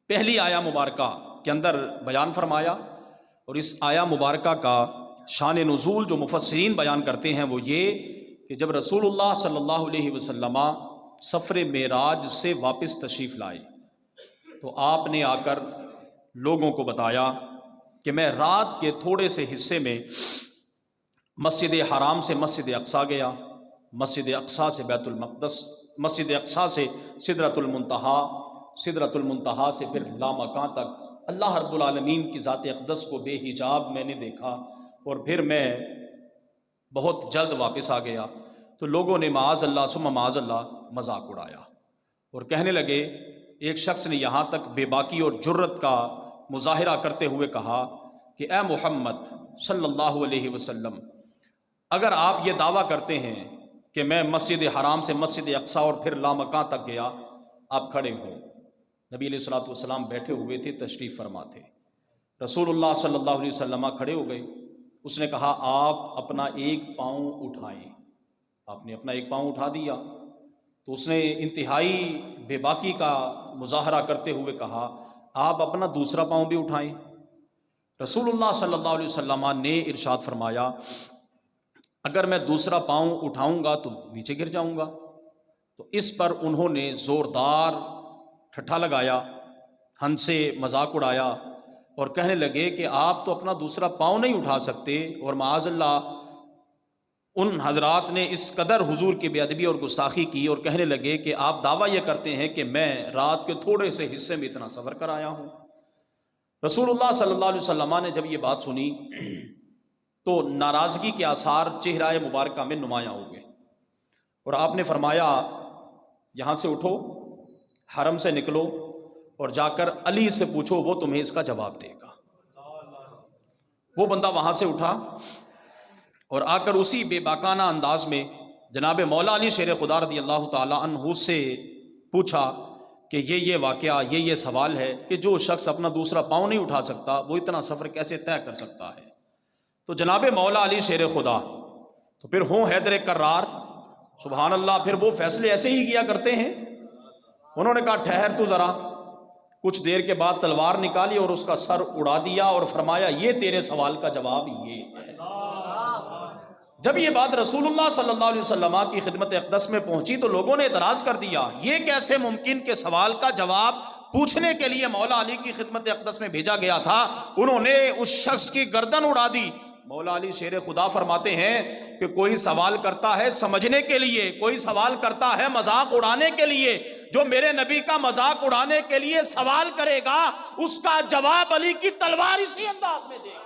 پہلی آیا مبارکہ کے اندر بیان فرمایا، اور اس آیا مبارکہ کا شان نزول جو مفسرین بیان کرتے ہیں وہ یہ کہ جب رسول اللہ صلی اللہ علیہ وسلم سفر معراج سے واپس تشریف لائے تو آپ نے آ کر لوگوں کو بتایا کہ میں رات کے تھوڑے سے حصے میں مسجد حرام سے مسجد اقصیٰ گیا، مسجد اقصیٰ سے بیت المقدس، مسجد اقصیٰ سے سدرۃ المنتہا، سدرۃ المنتہا سے پھر لامکاں تک اللہ رب العالمین کی ذات اقدس کو بے حجاب میں نے دیکھا، اور پھر میں بہت جلد واپس آ گیا۔ تو لوگوں نے معاذ اللہ ثم معاذ اللہ مذاق اڑایا اور کہنے لگے، ایک شخص نے یہاں تک بے باکی اور جرت کا مظاہرہ کرتے ہوئے کہا کہ اے محمد صلی اللہ علیہ وسلم، اگر آپ یہ دعویٰ کرتے ہیں کہ میں مسجد حرام سے مسجد اقصیٰ اور پھر لامکاں تک گیا، آپ کھڑے ہوں۔ نبی علیہ الصلوۃ والسلام بیٹھے ہوئے تھے، تشریف فرما تھے۔ رسول اللہ صلی اللہ علیہ وسلم کھڑے ہو گئے۔ اس نے کہا آپ اپنا ایک پاؤں اٹھائیں۔ آپ نے اپنا ایک پاؤں اٹھا دیا تو اس نے انتہائی بے باکی کا مظاہرہ کرتے ہوئے کہا آپ اپنا دوسرا پاؤں بھی اٹھائیں۔ رسول اللہ صلی اللہ علیہ وسلم نے ارشاد فرمایا اگر میں دوسرا پاؤں اٹھاؤں گا تو نیچے گر جاؤں گا۔ تو اس پر انہوں نے زوردار ٹھٹھا لگایا، ہنسے، مذاق اڑایا اور کہنے لگے کہ آپ تو اپنا دوسرا پاؤں نہیں اٹھا سکتے، اور معاذ اللہ ان حضرات نے اس قدر حضور کی بے ادبی اور گستاخی کی اور کہنے لگے کہ آپ دعویٰ یہ کرتے ہیں کہ میں رات کے تھوڑے سے حصے میں اتنا سفر کر آیا ہوں۔ رسول اللہ صلی اللہ علیہ وسلم نے جب یہ بات سنی تو ناراضگی کے آثار چہرہ مبارکہ میں نمایاں ہو گئے، اور آپ نے فرمایا یہاں سے اٹھو، حرم سے نکلو اور جا کر علی سے پوچھو، وہ تمہیں اس کا جواب دے گا۔ وہ بندہ وہاں سے اٹھا اور آ کر اسی بے باکانہ انداز میں جناب مولا علی شیر خدا رضی اللہ تعالی عنہ سے پوچھا کہ یہ واقعہ، یہ سوال ہے کہ جو شخص اپنا دوسرا پاؤں نہیں اٹھا سکتا وہ اتنا سفر کیسے طے کر سکتا ہے؟ تو جناب مولا علی شیر خدا تو پھر ہوں حیدر کرار، سبحان اللہ، پھر وہ فیصلے ایسے ہی کیا کرتے ہیں۔ انہوں نے کہا ٹھہر تو ذرا، کچھ دیر کے بعد تلوار نکالی اور اس کا سر اڑا دیا اور فرمایا یہ تیرے سوال کا جواب یہ ہے۔ جب یہ بات رسول اللہ صلی اللہ علیہ وسلم کی خدمت اقدس میں پہنچی تو لوگوں نے اعتراض کر دیا، یہ کیسے ممکن کہ سوال کا جواب پوچھنے کے لیے مولا علی کی خدمت اقدس میں بھیجا گیا تھا، انہوں نے اس شخص کی گردن اڑا دی۔ مولا علی شیر خدا فرماتے ہیں کہ کوئی سوال کرتا ہے سمجھنے کے لیے، کوئی سوال کرتا ہے مذاق اڑانے کے لیے، جو میرے نبی کا مذاق اڑانے کے لیے سوال کرے گا اس کا جواب علی کی تلوار اسی انداز میں دے گی۔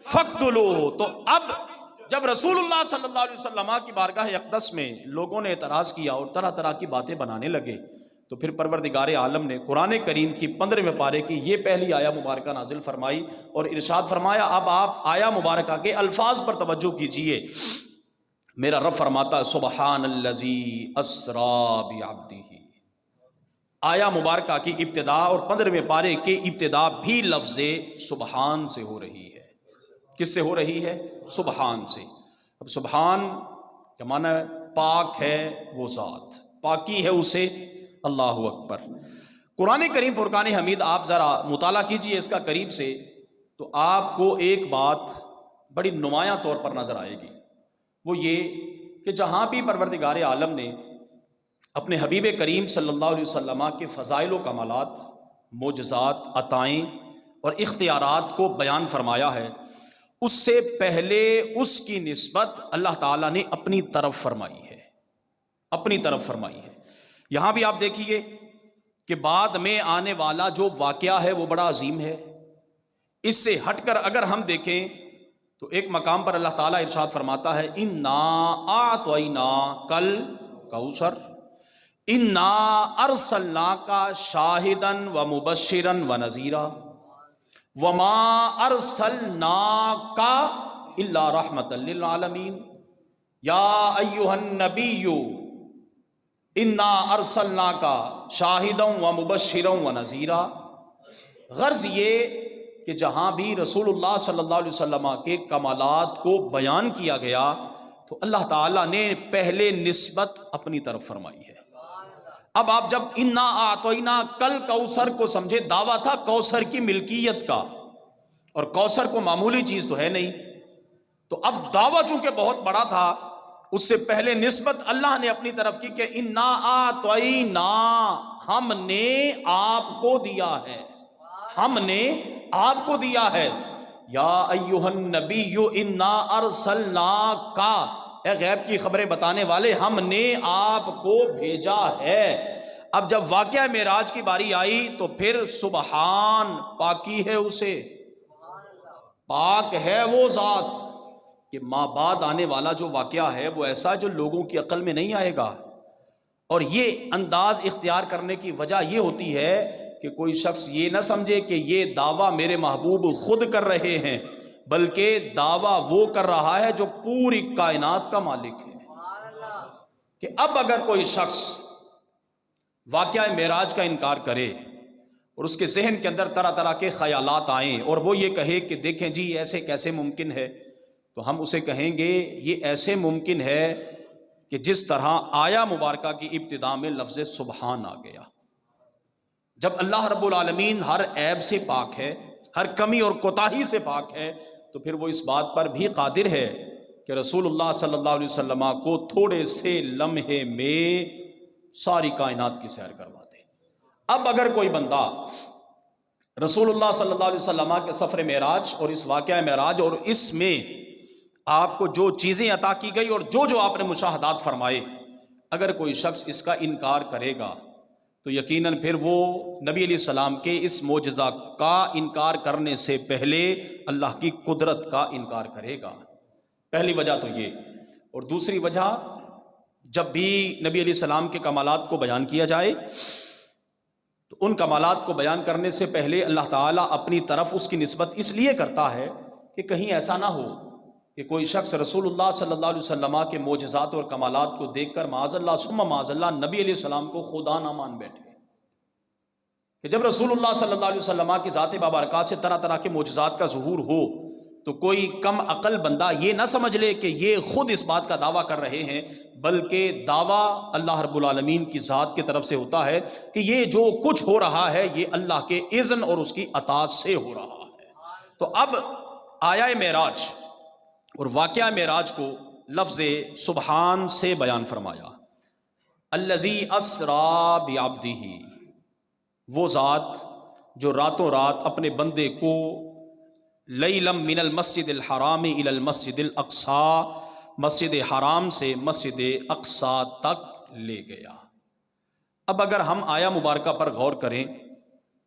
فقتلوہ۔ تو اب جب رسول اللہ صلی اللہ علیہ وسلم کی بارگاہ اقدس میں لوگوں نے اعتراض کیا اور طرح طرح کی باتیں بنانے لگے تو پھر پروردگار عالم نے قرآن کریم کی 15ویں پارے کی یہ پہلی آیا مبارکہ نازل فرمائی اور ارشاد فرمایا اب آپ آیا مبارکہ کے الفاظ پر توجہ کیجئے۔ میرا رب فرماتا ہے سبحان الذی اسریٰ بعبدہ۔ آیا مبارکہ کی ابتدا اور 15ویں پارے کی ابتدا بھی لفظ سبحان سے ہو رہی ہے۔ کس سے ہو رہی ہے؟ سبحان سے۔ اب سبحان کا معنی ہے پاک ہے وہ ذات، پاکی ہے اسے، اللہ اکبر۔ قرآن کریم فرقان حمید آپ ذرا مطالعہ کیجئے اس کا قریب سے تو آپ کو ایک بات بڑی نمایاں طور پر نظر آئے گی، وہ یہ کہ جہاں بھی پروردگار عالم نے اپنے حبیب کریم صلی اللہ علیہ وسلم کے فضائل و کمالات، معجزات، عطائیں اور اختیارات کو بیان فرمایا ہے، اس سے پہلے اس کی نسبت اللہ تعالیٰ نے اپنی طرف فرمائی ہے، اپنی طرف فرمائی ہے۔ یہاں بھی آپ دیکھیے کہ بعد میں آنے والا جو واقعہ ہے وہ بڑا عظیم ہے۔ اس سے ہٹ کر اگر ہم دیکھیں تو ایک مقام پر اللہ تعالیٰ ارشاد فرماتا ہے اِنَّا أَعْطَيْنَاكَ الْكَوْثَرَ اِنَّا أَرْسَلْنَاكَ شَاهِدًا وَمُبَشِّرًا وَنَذِيرًا وَمَا أَرْسَلْنَاكَ إِلَّا رَحْمَةً لِلْعَالَمِينَ يَا أَيُّهَا النَّبِيُّ اِنَّا أَرْسَلْنَاكَ شَاهِدًا وَمُبَشِّرًا وَنَذِيرًا۔ غرض یہ کہ جہاں بھی رسول اللہ صلی اللہ علیہ وسلم کے کمالات کو بیان کیا گیا تو اللہ تعالیٰ نے پہلے نسبت اپنی طرف فرمائی ہے۔ اب آپ جب انا اعطینا کل کوثر کو سمجھے، دعویٰ تھا کوثر کی ملکیت کا، اور کوثر کو معمولی چیز تو ہے نہیں، تو اب دعویٰ چونکہ بہت بڑا تھا، اس سے پہلے نسبت اللہ نے اپنی طرف کی کہ انا اعطینا، ہم نے آپ کو دیا ہے، ہم نے آپ کو دیا ہے۔ یا ایھا النبی انا ارسلناک، اے غیب کی خبریں بتانے والے، ہم نے آپ کو بھیجا ہے۔ اب جب واقعہ معراج کی باری آئی تو پھر سبحان، پاکی ہے اسے، پاک ہے وہ ذات، کہ ماں بعد آنے والا جو واقعہ ہے وہ ایسا جو لوگوں کی عقل میں نہیں آئے گا۔ اور یہ انداز اختیار کرنے کی وجہ یہ ہوتی ہے کہ کوئی شخص یہ نہ سمجھے کہ یہ دعویٰ میرے محبوب خود کر رہے ہیں، بلکہ دعویٰ وہ کر رہا ہے جو پوری کائنات کا مالک ہے۔ کہ اب اگر کوئی شخص واقعہ معراج کا انکار کرے اور اس کے ذہن کے اندر طرح طرح کے خیالات آئیں اور وہ یہ کہے کہ دیکھیں جی ایسے کیسے ممکن ہے، تو ہم اسے کہیں گے یہ ایسے ممکن ہے کہ جس طرح آیا مبارکہ کی ابتدا میں لفظ سبحان آ گیا۔ جب اللہ رب العالمین ہر عیب سے پاک ہے، ہر کمی اور کوتاہی سے پاک ہے، تو پھر وہ اس بات پر بھی قادر ہے کہ رسول اللہ صلی اللہ علیہ وسلم کو تھوڑے سے لمحے میں ساری کائنات کی سیر کروا دے۔ اب اگر کوئی بندہ رسول اللہ صلی اللہ علیہ وسلم کے سفر معراج اور اس واقعہ معراج اور اس میں آپ کو جو چیزیں عطا کی گئی اور جو آپ نے مشاہدات فرمائے، اگر کوئی شخص اس کا انکار کرے گا تو یقیناً پھر وہ نبی علیہ السلام کے اس معجزہ کا انکار کرنے سے پہلے اللہ کی قدرت کا انکار کرے گا۔ پہلی وجہ تو یہ، اور دوسری وجہ، جب بھی نبی علیہ السلام کے کمالات کو بیان کیا جائے تو ان کمالات کو بیان کرنے سے پہلے اللہ تعالیٰ اپنی طرف اس کی نسبت اس لیے کرتا ہے کہ کہیں ایسا نہ ہو کہ کوئی شخص رسول اللہ صلی اللہ علیہ وسلم کے معجزات اور کمالات کو دیکھ کر معاذ اللہ ثم معاذ اللہ نبی علیہ السلام کو خدا نہ مان بیٹھے، کہ جب رسول اللہ صلی اللہ علیہ وسلم کی ذات بابرکات سے طرح طرح کے معجزات کا ظہور ہو تو کوئی کم عقل بندہ یہ نہ سمجھ لے کہ یہ خود اس بات کا دعویٰ کر رہے ہیں، بلکہ دعویٰ اللہ رب العالمین کی ذات کی طرف سے ہوتا ہے کہ یہ جو کچھ ہو رہا ہے یہ اللہ کے اذن اور اس کی اطاعت سے ہو رہا ہے۔ تو اب آیا معراج اور واقعہ معراج کو لفظ سبحان سے بیان فرمایا۔ الذی اسریٰ بعبدہ، وہ ذات جو راتوں رات اپنے بندے کو لیلا من المسجد الحرام الی المسجد الاقصی، مسجد حرام سے مسجد اقصی تک لے گیا۔ اب اگر ہم آیا مبارکہ پر غور کریں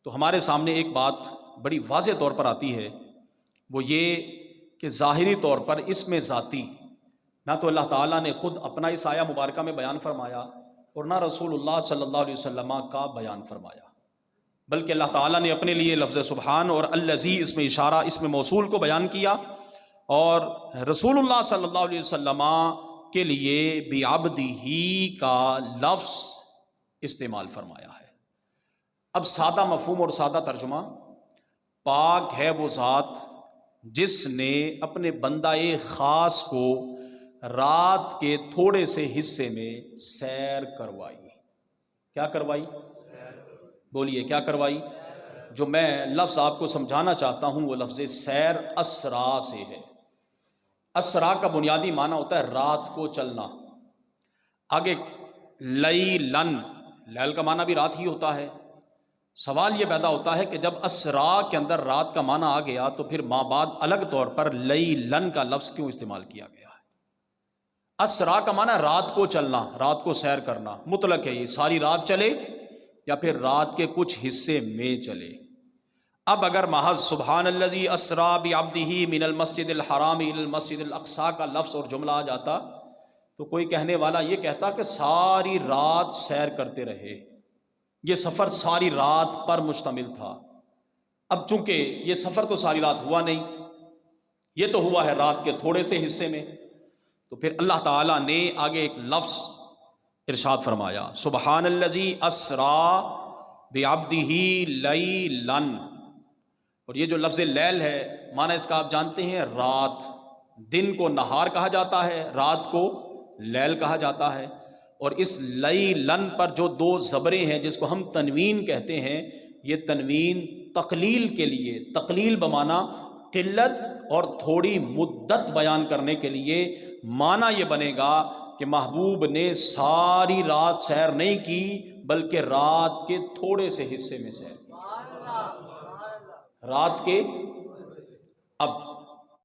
تو ہمارے سامنے ایک بات بڑی واضح طور پر آتی ہے، وہ یہ کہ ظاہری طور پر اس میں ذاتی نہ تو اللہ تعالیٰ نے خود اپنا اس آیا مبارکہ میں بیان فرمایا اور نہ رسول اللہ صلی اللہ علیہ وسلم کا بیان فرمایا، بلکہ اللہ تعالیٰ نے اپنے لیے لفظ سبحان اور الذی اس میں اشارہ، اس میں موصول کو بیان کیا، اور رسول اللہ صلی اللہ علیہ وسلم کے لیے بعبدہ کا لفظ استعمال فرمایا ہے۔ اب سادہ مفہوم اور سادہ ترجمہ، پاک ہے وہ ذات جس نے اپنے بندہ خاص کو رات کے تھوڑے سے حصے میں سیر کروائی۔ کیا کروائی؟ بولیے کیا کروائی؟ جو میں لفظ آپ کو سمجھانا چاہتا ہوں وہ لفظ سیر اسرا سے ہے۔ اسرا کا بنیادی معنی ہوتا ہے رات کو چلنا۔ آگے لیلن، لیل کا معنی بھی رات ہی ہوتا ہے۔ سوال یہ پیدا ہوتا ہے کہ جب اسرا کے اندر رات کا معنی آ گیا تو پھر ماں بعد الگ طور پر لیلن کا لفظ کیوں استعمال کیا گیا ہے؟ اسرا کا معنی رات کو چلنا، رات کو سیر کرنا، مطلق ہے، یہ ساری رات چلے یا پھر رات کے کچھ حصے میں چلے۔ اب اگر محض سبحان الذی اسریٰ بعبدہ من المسجد الحرام الی المسجد الاقصی کا لفظ اور جملہ آ جاتا تو کوئی کہنے والا یہ کہتا کہ ساری رات سیر کرتے رہے، یہ سفر ساری رات پر مشتمل تھا۔ اب چونکہ یہ سفر تو ساری رات ہوا نہیں، یہ تو ہوا ہے رات کے تھوڑے سے حصے میں، تو پھر اللہ تعالیٰ نے آگے ایک لفظ ارشاد فرمایا، سبحان الذی اسریٰ بعبدہ لیلا، اور یہ جو لفظ لیل ہے معنی اس کا آپ جانتے ہیں رات، دن کو نہار کہا جاتا ہے، رات کو لیل کہا جاتا ہے، اور اس لئی لن پر جو دو زبریں ہیں جس کو ہم تنوین کہتے ہیں، یہ تنوین تقلیل کے لیے، تقلیل بمانا قلت اور تھوڑی مدت بیان کرنے کے لیے معنی یہ بنے گا کہ محبوب نے ساری رات سیر نہیں کی بلکہ رات کے تھوڑے سے حصے میں سیر کی، رات کے اب